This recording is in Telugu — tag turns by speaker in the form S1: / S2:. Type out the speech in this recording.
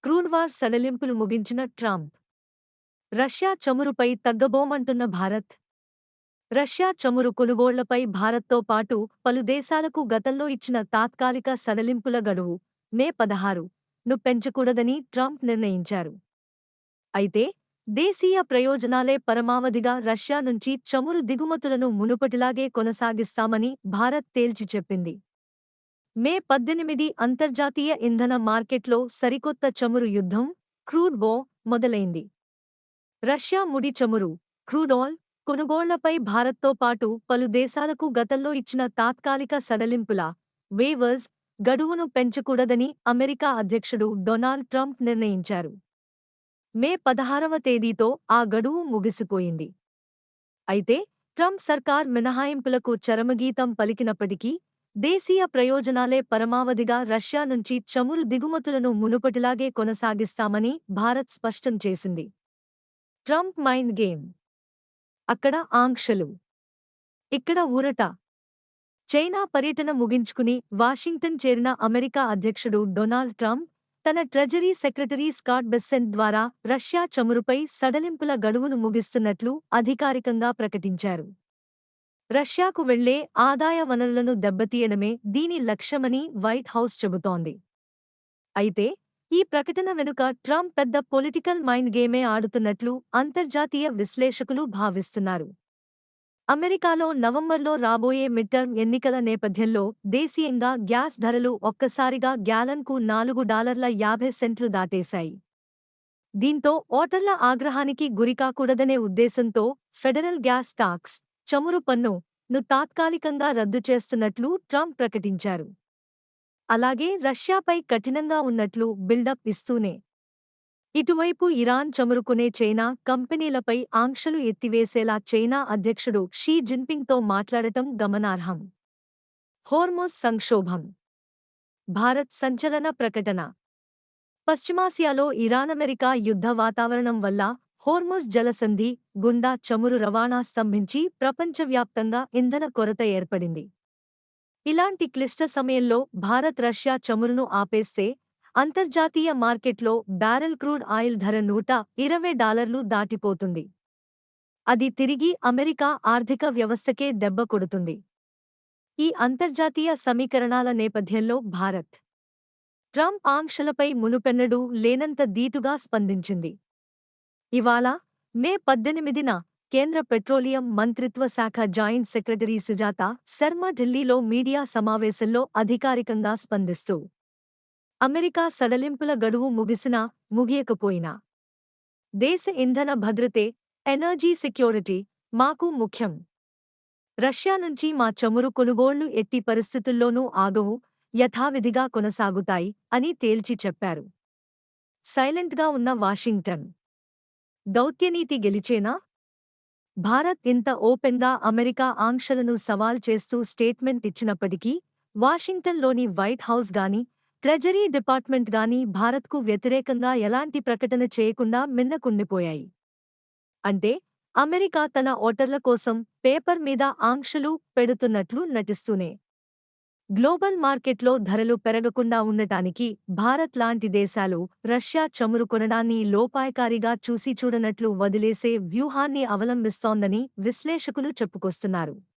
S1: క్రూడ్ వార్ సడలింపులు ముగించిన ట్రంప్. రష్యా చమురుపై తగ్గబోమంటున్న భారత్. రష్యా చమురు కొనుగోళ్లపై భారత్తో పాటు పలు దేశాలకు గతంలో ఇచ్చిన తాత్కాలిక సడలింపుల గడువు మే 16ను పెంచకూడదని ట్రంప్ నిర్ణయించారు. అయితే దేశీయ ప్రయోజనాలే పరమావధిగా రష్యా నుంచి చమురు దిగుమతులను మునుపటిలాగే కొనసాగిస్తామని భారత్ తేల్చి చెప్పింది. మే 18 అంతర్జాతీయ ఇంధన మార్కెట్లో సరికొత్త చమురు యుద్ధం క్రూడ్ వో మొదలైంది. రష్యా ముడి చమురు క్రూడ్ ఆయిల్ కొనుగోళ్లపై భారత్తో పాటు పలు దేశాలకు గతంలో ఇచ్చిన తాత్కాలిక సడలింపుల వేవర్స్ గడువును పెంచకూడదని అమెరికా అధ్యక్షుడు డొనాల్డ్ ట్రంప్ నిర్ణయించారు. మే 16వ తేదీతో ఆ గడువు ముగిసిపోయింది. అయితే ట్రంప్ సర్కార్ మినహాయింపులకు చరమగీతం పలికినప్పటికీ దేశీయ ప్రయోజనాలే పరమావధిగా రష్యా నుంచి చమురు దిగుమతులను మునుపటిలాగే కొనసాగిస్తామని భారత్ స్పష్టం చేసింది. Trump mind game. అక్కడ ఆంక్షలు, ఇక్కడ ఊరట. చైనా పర్యటన ముగించుకుని వాషింగ్టన్ చేరిన అమెరికా అధ్యక్షుడు డొనాల్డ్ ట్రంప్ తన ట్రెజరీ సెక్రటరీ స్కాట్ బెస్సెంట్ ద్వారా రష్యా చమురుపై సడలింపుల గడువును ముగిస్తున్నట్లు అధికారికంగా ప్రకటించారు. రష్యాకు వెళ్లే ఆదాయ వనరులను దెబ్బతీయడమే దీని లక్ష్యమని వైట్ హౌస్ చెబుతోంది. అయితే ఈ ప్రకటన వెనుక ట్రంప్ పెద్ద పొలిటికల్ మైండ్ గేమే ఆడుతున్నట్లు అంతర్జాతీయ విశ్లేషకులు భావిస్తున్నారు. అమెరికాలో నవంబర్లో రాబోయే మిడ్టర్మ్ ఎన్నికల నేపథ్యంలో దేశీయంగా గ్యాస్ ధరలు ఒక్కసారిగా గ్యాలన్కు $4.50 దాటేశాయి. దీంతో ఓటర్ల ఆగ్రహానికి గురికాకూడదనే ఉద్దేశంతో ఫెడరల్ గ్యాస్ టాక్స్ చమురు పన్నును తాత్కాలికంగా రద్దు చేస్తున్నట్లు ట్రంప్ ప్రకటించారు. అలాగే రష్యాపై కఠినంగా ఉన్నట్లు బిల్డప్ ఇస్తూనే ఇటువైపు ఇరాన్ చమురుకునే చైనా కంపెనీలపై ఆంక్షలు ఎత్తివేసేలా చైనా అధ్యక్షుడు షీ జిన్పింగ్తో మాట్లాడటం గమనార్హం. హోర్ముజ్ సంక్షోభం. భారత్ సంచలన ప్రకటన. పశ్చిమాసియాలో ఇరాన్-అమెరికా యుద్ధ వాతావరణం వల్ల హోర్ముజ్ జలసంధి గుండా చమురు రవాణా స్తంభించి ప్రపంచవ్యాప్తంగా ఇంధన కొరత ఏర్పడింది. ఇలాంటి క్లిష్ట సమయంలో భారత్ రష్యా చమురును ఆపేస్తే అంతర్జాతీయ మార్కెట్లో బ్యారెల్ క్రూడ్ ఆయిల్ ధర $120 దాటిపోతుంది. అది తిరిగి అమెరికా ఆర్థిక వ్యవస్థకే దెబ్బ కొడుతుంది. ఈ అంతర్జాతీయ సమీకరణాల నేపథ్యంలో భారత్ ట్రంప్ ఆంక్షలపై మునుపెన్నడూ లేనంత ధీటుగా స్పందించింది. ఇవాళ మే 18న కేంద్ర పెట్రోలియం మంత్రిత్వ శాఖ జాయింట్ సెక్రటరీ సుజాత శర్మ ఢిల్లీలో మీడియా సమావేశంలో అధికారికంగా స్పందిస్తూ అమెరికా సడలింపుల గడువు ముగిసినా ముగియకపోయినా దేశ ఇంధన భద్రతే, ఎనర్జీ సెక్యూరిటీ మాకు ముఖ్యం. రష్యా నుంచి మా చమురు కొనుగోళ్లు ఎట్టి పరిస్థితుల్లోనూ ఆగవు, యథావిధిగా కొనసాగుతాయి అని తేల్చి చెప్పారు. సైలెంట్గా ఉన్న వాషింగ్టన్. దౌత్యనీతి గెలిచేనా? భారత్ ఇంత ఓపెన్గా అమెరికా ఆంక్షలను సవాల్ చేస్తూ స్టేట్మెంట్ ఇచ్చినప్పటికీ వాషింగ్టన్లోని వైట్ హౌస్ గానీ ట్రెజరీ డిపార్ట్మెంట్ గానీ భారత్కు వ్యతిరేకంగా ఎలాంటి ప్రకటన చేయకుండా మిన్నకుండిపోయాయి. అంటే అమెరికా తన ఓటర్ల కోసం పేపర్ మీద ఆంక్షలు పెడుతున్నట్లు నటిస్తూనే గ్లోబల్ మార్కెట్లో ధరలు పెరగకుండా ఉండటానికి భారత్ లాంటి దేశాలు రష్యా చమురు కొనడాన్ని లోపాయకారిగా చూసి చూడనట్లు వదిలేసే వ్యూహాన్ని అవలంబిస్తోందని విశ్లేషకులు చెప్పుకొస్తున్నారు.